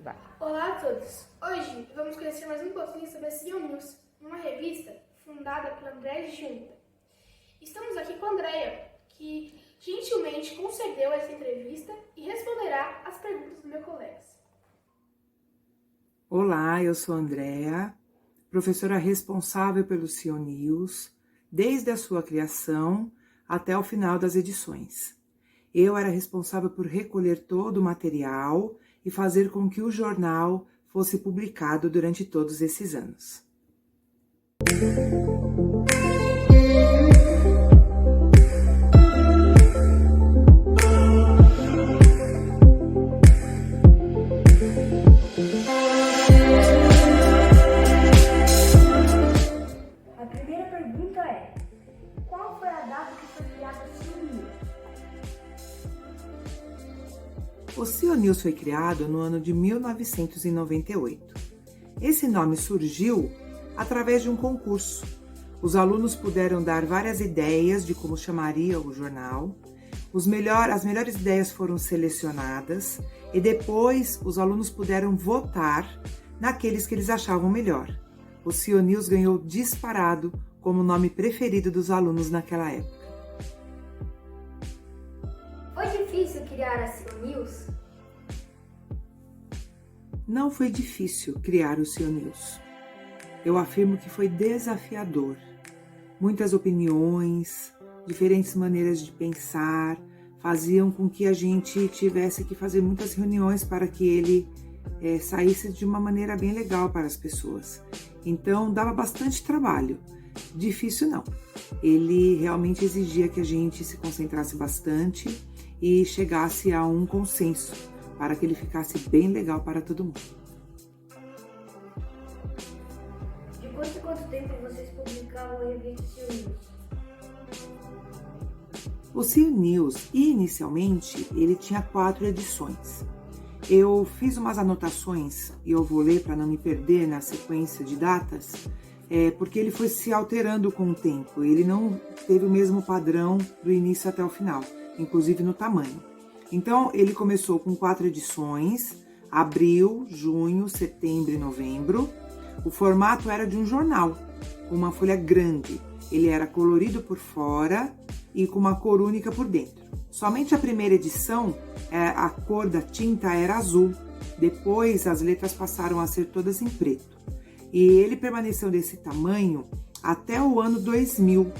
Vai. Olá a todos! Hoje vamos conhecer mais um pouquinho sobre a CEO News, uma revista fundada por André Junta. Estamos aqui com a Andrea, que gentilmente concedeu essa entrevista e responderá às perguntas do meu colega. Olá, eu sou a Andrea, professora responsável pelo CEO News, desde a sua criação até o final das edições. Eu era responsável por recolher todo o material e fazer com que o jornal fosse publicado durante todos esses anos. A primeira pergunta é: qual foi a data que foi criada a CEO News? O CEO News foi criado no ano de 1998. Esse nome surgiu através de um concurso. Os alunos puderam dar várias ideias de como chamaria o jornal. As melhores ideias foram selecionadas e depois os alunos puderam votar naqueles que eles achavam melhor. O CEO News ganhou disparado como o nome preferido dos alunos naquela época. Foi difícil criar a CEO News? Não foi difícil criar o CEO News. Eu afirmo que foi desafiador. Muitas opiniões, diferentes maneiras de pensar, faziam com que a gente tivesse que fazer muitas reuniões para que ele saísse de uma maneira bem legal para as pessoas. Então, dava bastante trabalho. Difícil não. Ele realmente exigia que a gente se concentrasse bastante e chegasse a um consenso para que ele ficasse bem legal para todo mundo. De quanto em quanto tempo vocês publicavam a revista CEO News? O CEO News, inicialmente, ele tinha 4 edições. Eu fiz umas anotações e eu vou ler para não me perder na sequência de datas, porque ele foi se alterando com o tempo. Ele não teve o mesmo padrão do início até o final, inclusive no tamanho. Então, ele começou com 4 edições, abril, junho, setembro e novembro. O formato era de um jornal, com uma folha grande. Ele era colorido por fora e com uma cor única por dentro. Somente a primeira edição, a cor da tinta era azul. Depois, as letras passaram a ser todas em preto. E ele permaneceu desse tamanho até o ano 2000.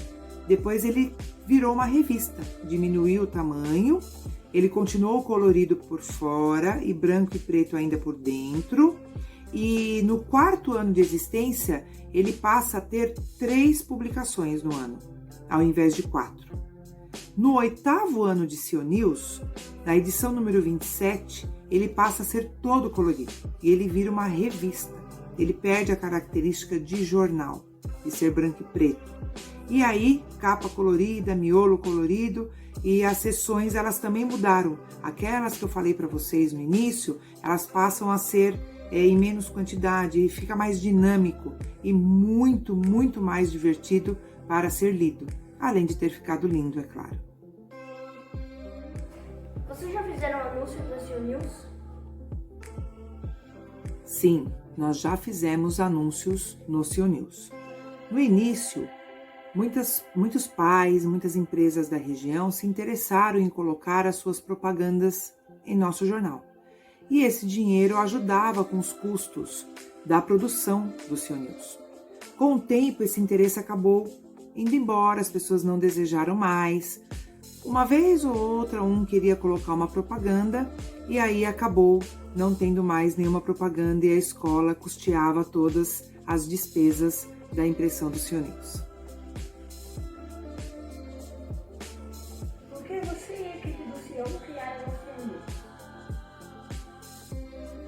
Depois, ele virou uma revista, diminuiu o tamanho. Ele continuou colorido por fora e branco e preto ainda por dentro. E no 4º ano de existência, ele passa a ter 3 publicações no ano, ao invés de 4. No 8º ano de CEO News, na edição número 27, ele passa a ser todo colorido e ele vira uma revista. Ele perde a característica de jornal, de ser branco e preto. E aí, capa colorida, miolo colorido, e as seções elas também mudaram. Aquelas que eu falei para vocês no início, elas passam a ser em menos quantidade e fica mais dinâmico e muito, muito mais divertido para ser lido. Além de ter ficado lindo, é claro. Vocês já fizeram anúncios da CEO News? Sim, nós já fizemos anúncios no CEO News. No início, muitos pais, muitas empresas da região se interessaram em colocar as suas propagandas em nosso jornal. E esse dinheiro ajudava com os custos da produção do CEO News. Com o tempo, esse interesse acabou indo embora, as pessoas não desejaram mais. Uma vez ou outra, um queria colocar uma propaganda e aí acabou não tendo mais nenhuma propaganda e a escola custeava todas as despesas da impressão do CEO News. Por que você e a equipe do CEO criaram a CEO News?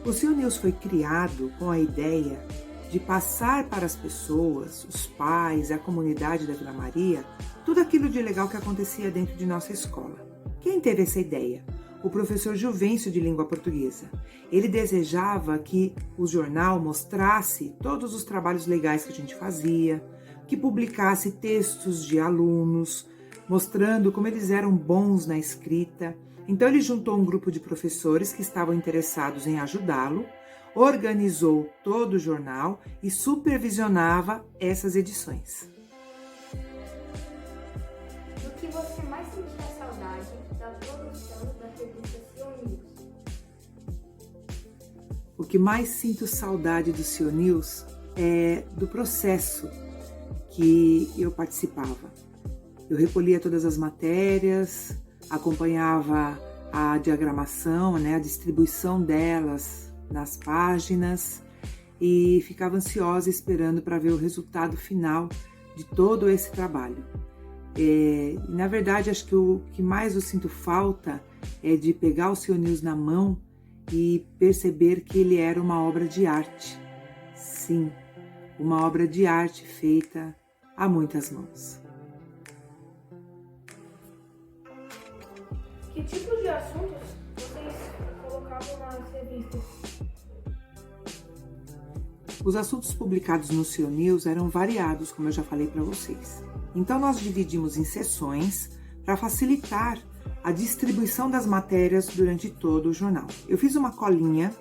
O CEO News foi criado com a ideia de passar para as pessoas, os pais, a comunidade da Vila Maria, tudo aquilo de legal que acontecia dentro de nossa escola. Quem teve essa ideia? O professor Juvencio de Língua Portuguesa. Ele desejava que o jornal mostrasse todos os trabalhos legais que a gente fazia, que publicasse textos de alunos, mostrando como eles eram bons na escrita. Então ele juntou um grupo de professores que estavam interessados em ajudá-lo, organizou todo o jornal e supervisionava essas edições. Do que você mais sentia saudade da produção da revista CEO News? O que mais sinto saudade do CEO News é do processo que eu participava. Eu recolhia todas as matérias, acompanhava a diagramação, a distribuição delas nas páginas e ficava ansiosa esperando para ver o resultado final de todo esse trabalho. Na verdade, acho que o que mais eu sinto falta é de pegar o CEO News na mão e perceber que ele era uma obra de arte. Sim, uma obra de arte feita a muitas mãos. Que tipo de assuntos vocês colocavam nas revistas? Os assuntos publicados no CEO News eram variados, como eu já falei para vocês. Então nós dividimos em seções para facilitar a distribuição das matérias durante todo o jornal. Eu fiz uma colinha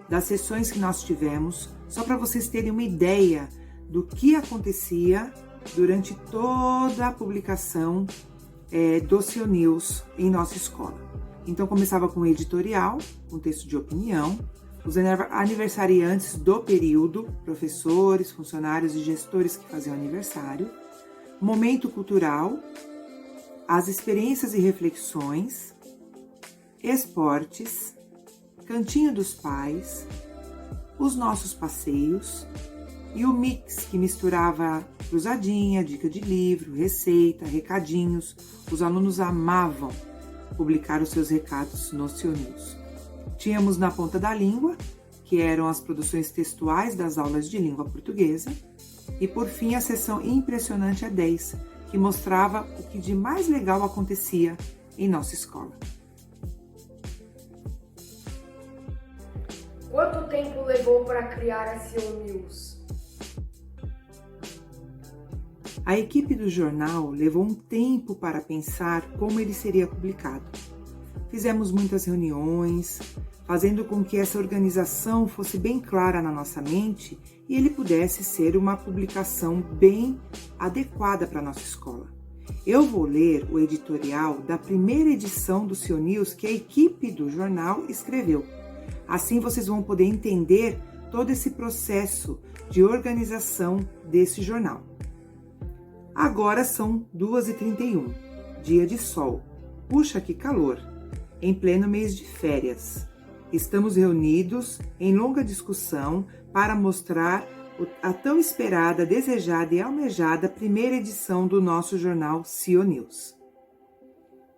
das sessões que nós tivemos, só para vocês terem uma ideia do que acontecia durante toda a publicação do CEO News em nossa escola. Então começava com o editorial, um texto de opinião, os aniversariantes do período, professores, funcionários e gestores que faziam aniversário, momento cultural, as experiências e reflexões, esportes, cantinho dos pais, os nossos passeios e o mix que misturava cruzadinha, dica de livro, receita, recadinhos. Os alunos amavam publicar os seus recados no CEO News. Tínhamos na ponta da língua, que eram as produções textuais das aulas de língua portuguesa, e por fim a seção Impressionante é 10, que mostrava o que de mais legal acontecia em nossa escola. Quanto tempo levou para criar a CEO News? A equipe do jornal levou um tempo para pensar como ele seria publicado. Fizemos muitas reuniões, fazendo com que essa organização fosse bem clara na nossa mente e ele pudesse ser uma publicação bem adequada para a nossa escola. Eu vou ler o editorial da primeira edição do CEO News que a equipe do jornal escreveu. Assim vocês vão poder entender todo esse processo de organização desse jornal. Agora são 2h31, dia de sol. Puxa, que calor! Em pleno mês de férias. Estamos reunidos em longa discussão para mostrar a tão esperada, desejada e almejada primeira edição do nosso jornal CEO News.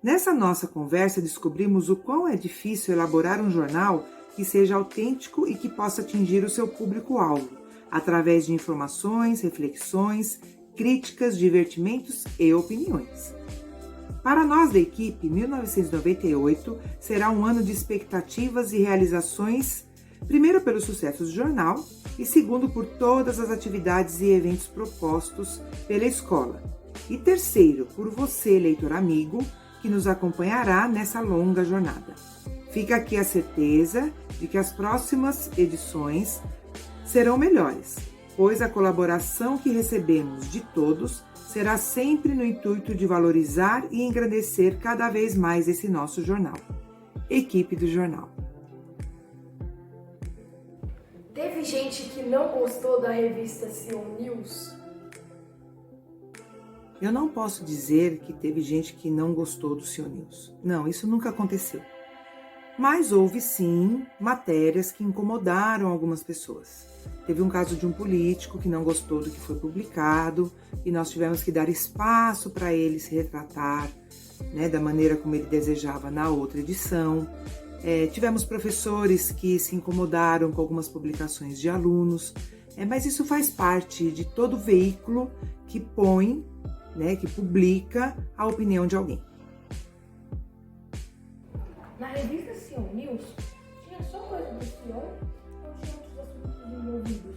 Nessa nossa conversa descobrimos o quão é difícil elaborar um jornal que seja autêntico e que possa atingir o seu público-alvo, através de informações, reflexões, críticas, divertimentos e opiniões. Para nós da equipe, 1998 será um ano de expectativas e realizações, primeiro pelo sucesso do jornal e segundo por todas as atividades e eventos propostos pela escola. E terceiro, por você, leitor amigo, que nos acompanhará nessa longa jornada. Fica aqui a certeza de que as próximas edições serão melhores, pois a colaboração que recebemos de todos será sempre no intuito de valorizar e engrandecer cada vez mais esse nosso jornal. Equipe do jornal. Teve gente que não gostou da revista CEO News? Eu não posso dizer que teve gente que não gostou do CEO News. Não, isso nunca aconteceu. Mas houve sim matérias que incomodaram algumas pessoas. Teve um caso de um político que não gostou do que foi publicado e nós tivemos que dar espaço para ele se retratar, da maneira como ele desejava na outra edição. Tivemos professores que se incomodaram com algumas publicações de alunos, mas isso faz parte de todo veículo que põe, que publica a opinião de alguém. Na revista CEO News, tinha só coisa do CEO ou tinha outros assuntos envolvidos?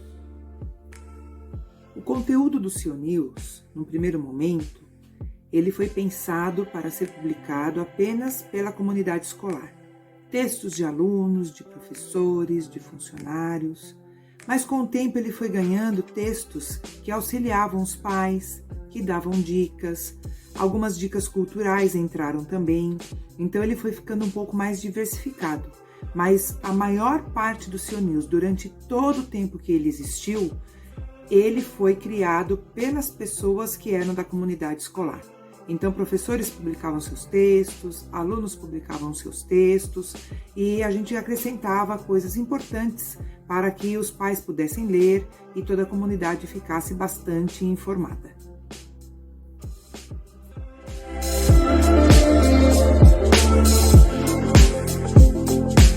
O conteúdo do CEO News, no primeiro momento, ele foi pensado para ser publicado apenas pela comunidade escolar. textos de alunos, de professores, de funcionários. Mas com o tempo ele foi ganhando textos que auxiliavam os pais, que davam dicas. Algumas dicas culturais entraram também. Então ele foi ficando um pouco mais diversificado. Mas a maior parte do Seu News, durante todo o tempo que ele existiu, ele foi criado pelas pessoas que eram da comunidade escolar. Então, professores publicavam seus textos, alunos publicavam seus textos e a gente acrescentava coisas importantes para que os pais pudessem ler e toda a comunidade ficasse bastante informada.